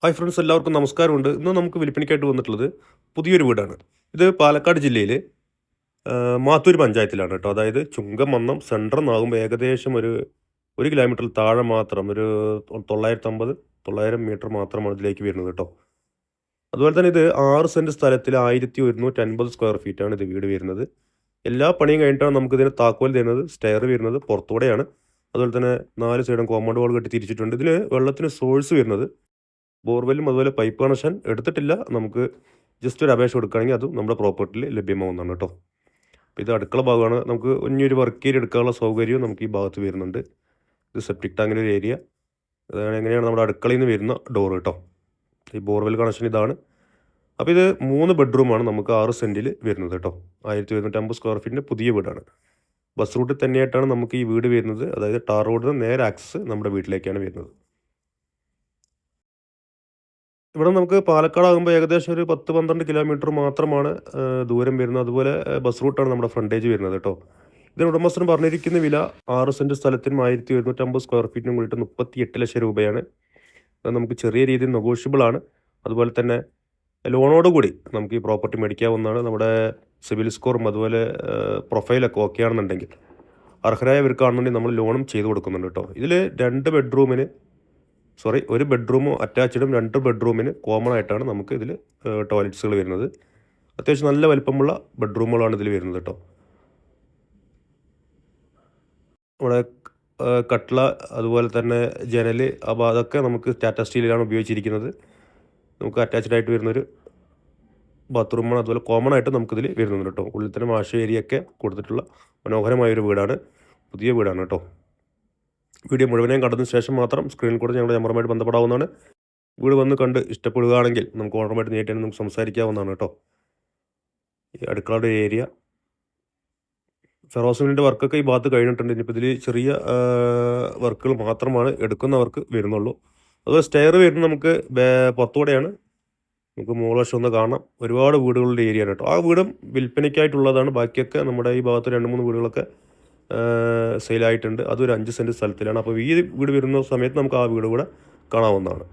Hi friends, എല്ലാവർക്കും നമസ്കാരമുണ്ട്. ഇന്ന് നമുക്ക് വിൽപ്പനയ്ക്കായിട്ട് വന്നിട്ടുള്ളത് പുതിയൊരു വീടാണ്. ഇത് പാലക്കാട് ജില്ലയിൽ മാത്തൂർ പഞ്ചായത്തിലാണ് കേട്ടോ. അതായത് ചുങ്കമന്നം സെൻറ്ററിൽ നിന്നാകുമ്പോൾ ഏകദേശം ഒരു കിലോമീറ്ററിൽ താഴെ മാത്രം ഒരു 900 മീറ്റർ മാത്രമാണ് ഇതിലേക്ക് വരുന്നത് കേട്ടോ. അതുപോലെ തന്നെ ഇത് 6 സെൻറ്റ് സ്ഥലത്തിൽ 1150 സ്ക്വയർ ഫീറ്റാണ് ഇത് വീട് വരുന്നത്. എല്ലാ പണിയും കഴിഞ്ഞിട്ടാണ് നമുക്കിതിന് താക്കോൽ തരുന്നത്. സ്റ്റെയർ വരുന്നത് പുറത്തൂടെയാണ്. അതുപോലെ തന്നെ 4 സൈഡും കോമ്പൗണ്ട് വാൾ കെട്ടി തിരിച്ചിട്ടുണ്ട്. ഇതിന് വെള്ളത്തിന് സോഴ്സ് വരുന്നത് ബോർവെല്ലും അതുപോലെ പൈപ്പ് കണക്ഷൻ എടുത്തിട്ടില്ല. നമുക്ക് ജസ്റ്റ് ഒരു അപേക്ഷ കൊടുക്കുകയാണെങ്കിൽ അതും നമ്മുടെ പ്രോപ്പർട്ടിയിൽ ലഭ്യമാവുന്നതാണ് കേട്ടോ. അപ്പോൾ ഇത് അടുക്കള ഭാഗമാണ്. നമുക്ക് ഇനിയൊരു വർക്ക് ഏരിയ എടുക്കാനുള്ള സൗകര്യവും നമുക്ക് ഈ ഭാഗത്ത് വരുന്നുണ്ട്. ഇത് സെപ്റ്റിക് ടാങ്കിൻ്റെ ഒരു ഏരിയ. അതാണ് എങ്ങനെയാണ് നമ്മുടെ അടുക്കളയിൽ നിന്ന് വരുന്ന ഡോർ കേട്ടോ. ഈ ബോർവെൽ കണക്ഷൻ ഇതാണ്. അപ്പോൾ ഇത് 3 ബെഡ്റൂമാണ് നമുക്ക് 6 സെൻറ്റിൽ വരുന്നത് കേട്ടോ. 1150 സ്ക്വയർ ഫീറ്റിൻ്റെ പുതിയ വീടാണ്. ബസ് റൂട്ടിൽ തന്നെയായിട്ടാണ് നമുക്ക് ഈ വീട് വരുന്നത്. അതായത് ടാർ റോഡിൽ നിന്ന് നേരെ ആക്സസ് നമ്മുടെ വീട്ടിലേക്കാണ് വരുന്നത്. ഇവിടെ നമുക്ക് പാലക്കാടാകുമ്പോൾ ഏകദേശം ഒരു 10-12 കിലോമീറ്റർ മാത്രമാണ് ദൂരം വരുന്നത്. അതുപോലെ ബസ് റൂട്ടാണ് നമ്മുടെ ഫ്രണ്ടേജ് വരുന്നത് കേട്ടോ. ഇതിന് ഉടമസ്ഥൻ പറഞ്ഞിരിക്കുന്ന വില 6 സെൻറ്റ് സ്ഥലത്തിനും 1150 സ്ക്വയർ ഫീറ്റിനും കൂടിയിട്ട് 38 ലക്ഷം രൂപയാണ്. അത് നമുക്ക് ചെറിയ രീതിയിൽ നെഗോഷ്യബിൾ ആണ്. അതുപോലെ തന്നെ ലോണോടുകൂടി നമുക്ക് ഈ പ്രോപ്പർട്ടി മേടിക്കാവുന്നതാണ്. നമ്മുടെ സിവിൽ സ്കോറും അതുപോലെ പ്രൊഫൈലൊക്കെ ഓക്കെ ആണെന്നുണ്ടെങ്കിൽ അർഹരായവർക്കാണെന്നുണ്ടെങ്കിൽ നമ്മൾ ലോണും ചെയ്ത് കൊടുക്കുന്നുണ്ട് കേട്ടോ. ഇതിൽ ഒരു ബെഡ്റൂമും അറ്റാച്ച്ഡും 2 ബെഡ്റൂമിന് കോമൺ ആയിട്ടാണ് നമുക്ക് ഇതിൽ ടോയ്ലറ്റ്സുകൾ വരുന്നത്. അത്യാവശ്യം നല്ല വലിപ്പമുള്ള ബെഡ്റൂമുകളാണ് ഇതിൽ വരുന്നത് കേട്ടോ. നമ്മുടെ കട്ട്ള അതുപോലെ തന്നെ ജനൽ അപ്പോൾ അതൊക്കെ നമുക്ക് ടാറ്റ സ്റ്റീലിലാണ് ഉപയോഗിച്ചിരിക്കുന്നത്. നമുക്ക് അറ്റാച്ച്ഡ് ആയിട്ട് വരുന്നൊരു ബാത്റൂമാണ്. അതുപോലെ കോമൺ ആയിട്ട് നമുക്കിതിൽ വരുന്നുണ്ട് കേട്ടോ. ഉള്ളിൽ തന്നെ വാഷ് ഏരിയ ഒക്കെ കൊടുത്തിട്ടുള്ള മനോഹരമായൊരു വീടാണ്. പുതിയ വീടാണ് കേട്ടോ. വീഡിയോ മുഴുവനെയും കണ്ടതിന് ശേഷം മാത്രം സ്ക്രീനിൽ കൂടെ ഞങ്ങളുടെ നമ്പറുമായിട്ട് ബന്ധപ്പെടാവുന്നതാണ്. വീട് വന്ന് കണ്ട് ഇഷ്ടപ്പെടുകയാണെങ്കിൽ നമുക്ക് ഓണറുമായിട്ട് നേരിട്ട് നമുക്ക് സംസാരിക്കാവുന്നതാണ് കേട്ടോ. ഈ അടുക്കളയുടെ ഏരിയ ഫെറോസിമിൻ്റെ വർക്കൊക്കെ ഈ ഭാഗത്ത് കഴിഞ്ഞിട്ടുണ്ട്. ഇനിയിപ്പോൾ ഇതിൽ ചെറിയ വർക്കുകൾ മാത്രമാണ് എടുക്കുന്നവർക്ക് വരുന്നുള്ളൂ. അതുപോലെ സ്റ്റെയർ വരുന്നത് നമുക്ക് പുറത്തുകൂടെയാണ്. നമുക്ക് മുകൾവശം ഒന്ന് കാണാം. ഒരുപാട് വീടുകളുടെ ഏരിയ ആണ് കേട്ടോ. ആ വീടും വിൽപ്പനയ്ക്കായിട്ടുള്ളതാണ്. ബാക്കിയൊക്കെ നമ്മുടെ ഈ ഭാഗത്ത് 2-3 വീടുകളൊക്കെ സെയിലായിട്ടുണ്ട്. അതൊരു 5 സെൻറ്റ് സ്ഥലത്തിലാണ്. അപ്പോൾ ഈ വീട് വരുന്ന സമയത്ത് നമുക്ക് ആ വീട് കൂടെ കാണാവുന്നതാണ്.